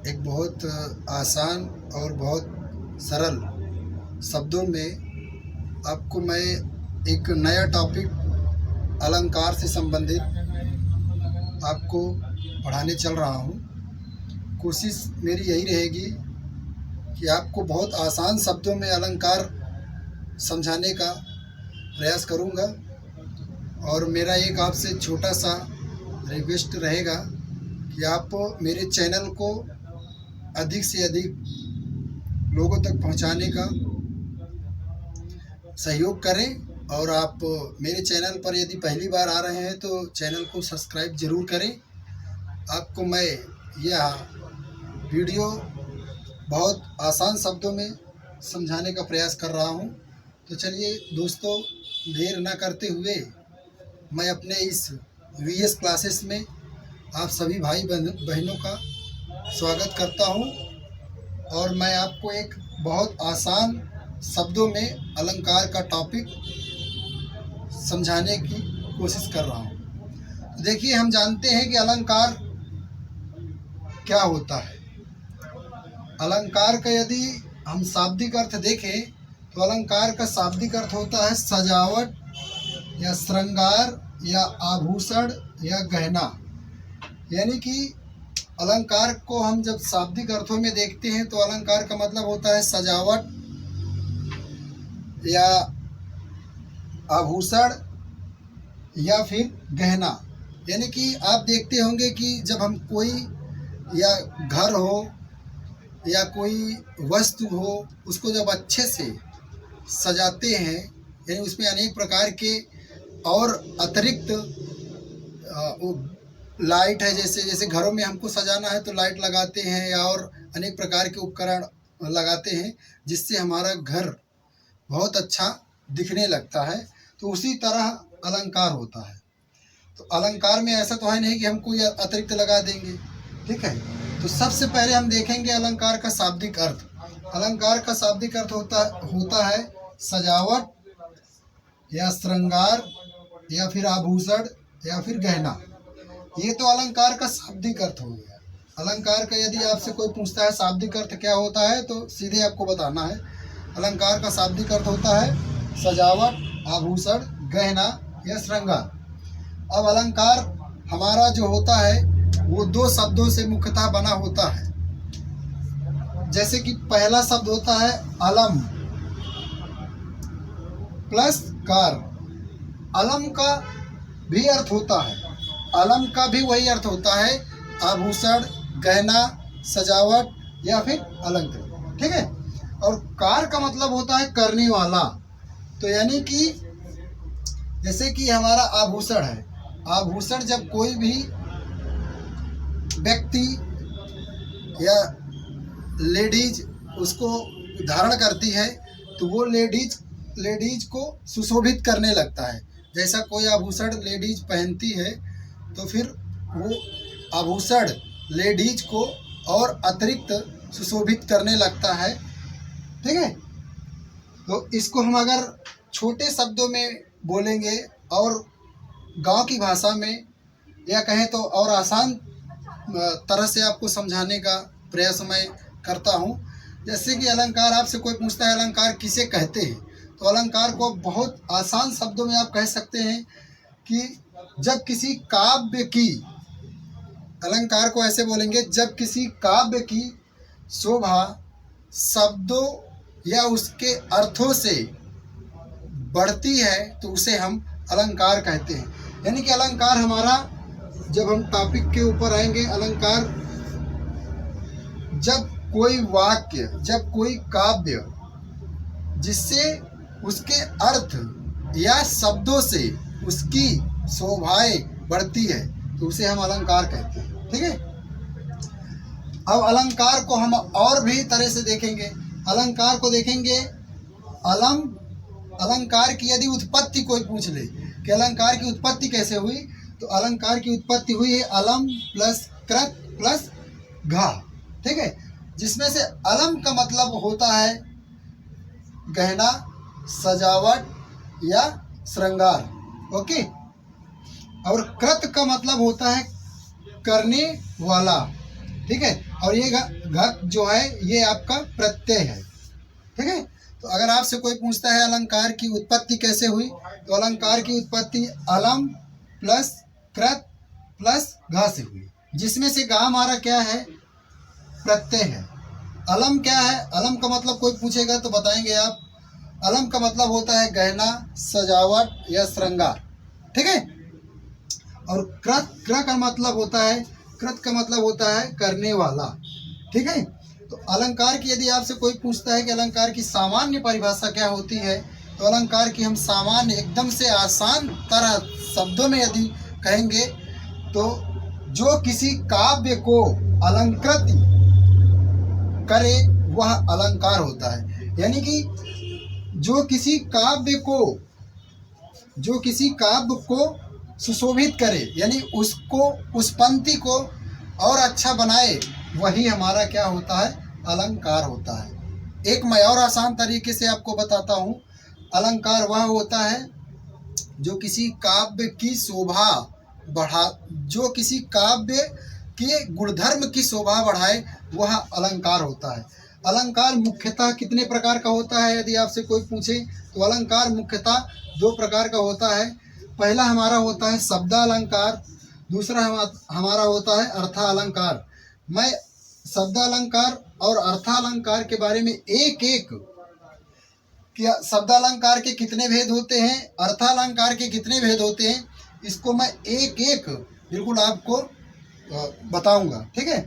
एक बहुत आसान और बहुत सरल शब्दों में आपको मैं एक नया टॉपिक अलंकार से संबंधित आपको पढ़ाने चल रहा हूँ। कोशिश मेरी यही रहेगी कि आपको बहुत आसान शब्दों में अलंकार समझाने का प्रयास करूँगा। और मेरा एक आपसे छोटा सा रिक्वेस्ट रहेगा कि आप मेरे चैनल को अधिक से अधिक लोगों तक पहुंचाने का सहयोग करें। और आप मेरे चैनल पर यदि पहली बार आ रहे हैं तो चैनल को सब्सक्राइब ज़रूर करें। आपको मैं यह वीडियो बहुत आसान शब्दों में समझाने का प्रयास कर रहा हूं। तो चलिए दोस्तों, देर न करते हुए मैं अपने इस वीएस क्लासेस में आप सभी भाई बहनों का स्वागत करता हूं। और मैं आपको एक बहुत आसान शब्दों में अलंकार का टॉपिक समझाने की कोशिश कर रहा हूं। देखिए, हम जानते हैं कि अलंकार क्या होता है। अलंकार का यदि हम शाब्दिक अर्थ देखें तो अलंकार का शाब्दिक अर्थ होता है सजावट या श्रृंगार या आभूषण या गहना। यानी कि अलंकार को हम जब शाब्दिक अर्थों में देखते हैं तो अलंकार का मतलब होता है सजावट या आभूषण या फिर गहना। यानी कि आप देखते होंगे कि जब हम कोई या घर हो या कोई वस्तु हो, उसको जब अच्छे से सजाते हैं, यानी उसमें अनेक प्रकार के और अतिरिक्त लाइट है, जैसे घरों में हमको सजाना है तो लाइट लगाते हैं या और अनेक प्रकार के उपकरण लगाते हैं जिससे हमारा घर बहुत अच्छा दिखने लगता है। तो उसी तरह अलंकार होता है। तो अलंकार में ऐसा तो है नहीं कि हम कोई अतिरिक्त लगा देंगे, ठीक है। तो सबसे पहले हम देखेंगे अलंकार का शाब्दिक अर्थ। अलंकार का शाब्दिक अर्थ होता है सजावट या श्रृंगार या फिर आभूषण या फिर गहना। ये तो अलंकार का शाब्दिक अर्थ हो गया। अलंकार का यदि आपसे कोई पूछता है शाब्दिक अर्थ क्या होता है तो सीधे आपको बताना है। अलंकार का शाब्दिक अर्थ होता है सजावट, आभूषण, गहना या श्रृंगार। अब अलंकार हमारा जो होता है वो दो शब्दों से मुख्यतः बना होता है। जैसे कि पहला शब्द होता है अलम प्लस कार। अलम का भी अर्थ होता है, अलम का भी वही अर्थ होता है आभूषण, गहना, सजावट या फिर अलंकृत, ठीक है। और कार का मतलब होता है करने वाला। तो यानी कि जैसे कि हमारा आभूषण है, आभूषण जब कोई भी व्यक्ति या लेडीज उसको धारण करती है तो वो लेडीज को सुशोभित करने लगता है। जैसा कोई आभूषण लेडीज पहनती है तो फिर वो आभूषण लेडीज को और अतिरिक्त सुशोभित करने लगता है, ठीक है। तो इसको हम अगर छोटे शब्दों में बोलेंगे और गांव की भाषा में या कहें तो और आसान तरह से आपको समझाने का प्रयास मैं करता हूं। जैसे कि अलंकार, आपसे कोई पूछता है अलंकार किसे कहते हैं, तो अलंकार को बहुत आसान शब्दों में आप कह सकते हैं कि जब किसी काव्य की, अलंकार को ऐसे बोलेंगे, जब किसी काव्य की शोभा शब्दों या उसके अर्थों से बढ़ती है तो उसे हम अलंकार कहते हैं। यानी कि अलंकार हमारा, जब हम टॉपिक के ऊपर आएंगे, अलंकार जब कोई वाक्य, जब कोई काव्य जिससे उसके अर्थ या शब्दों से उसकी शोभाएं बढ़ती है तो उसे हम अलंकार कहते हैं, ठीक है। अब अलंकार को हम और भी तरह से देखेंगे। अलंकार को देखेंगे अलंकार की यदि उत्पत्ति कोई पूछ ले कि अलंकार की उत्पत्ति कैसे हुई, तो अलंकार की उत्पत्ति हुई है अलम प्लस कृत प्लस घा, ठीक है। जिसमें से अलम का मतलब होता है गहना, सजावट या श्रृंगार, ओके। और कृत का मतलब होता है करने वाला, ठीक है। और ये घ जो है ये आपका प्रत्यय है। ठीक है, तो अगर आपसे कोई पूछता है अलंकार की उत्पत्ति कैसे हुई, तो अलंकार की उत्पत्ति अलम प्लस कृत प्लस घ से हुई, जिसमें से घ हमारा क्या है, प्रत्यय है। अलम क्या है, अलम का मतलब कोई पूछेगा तो बताएंगे आप, अलम का मतलब होता है गहना, सजावट या श्रृंगार। ठीक है, और कृत का मतलब होता है, कृत का मतलब होता है करने वाला। ठीक है, तो अलंकार की यदि आपसे कोई पूछता है कि अलंकार की सामान्य परिभाषा क्या होती है, तो अलंकार की हम सामान्य एकदम से आसान तरह शब्दों में यदि कहेंगे तो जो किसी काव्य को अलंकृत करे वह अलंकार होता है। यानी कि जो किसी काव्य को सुशोभित करे, यानी उसको, उस पंक्ति को और अच्छा बनाए, वही हमारा क्या होता है, अलंकार होता है। एक मैं और आसान तरीके से आपको बताता हूँ, अलंकार वह होता है जो किसी काव्य की शोभा बढ़ा, जो किसी काव्य के गुणधर्म की शोभा बढ़ाए, वह अलंकार होता है। अलंकार मुख्यतः कितने प्रकार का होता है, यदि आपसे कोई पूछे तो अलंकार मुख्यतः 2 प्रकार का होता है। पहला हमारा होता है शब्दालंकार, दूसरा हमारा होता है अर्थालंकार। मैं शब्दालंकार और अर्थालंकार के बारे में एक एक, कि शब्दालंकार के कितने भेद होते हैं, अर्थालंकार के कितने भेद होते हैं, इसको मैं एक एक बिल्कुल आपको बताऊंगा। ठीक है।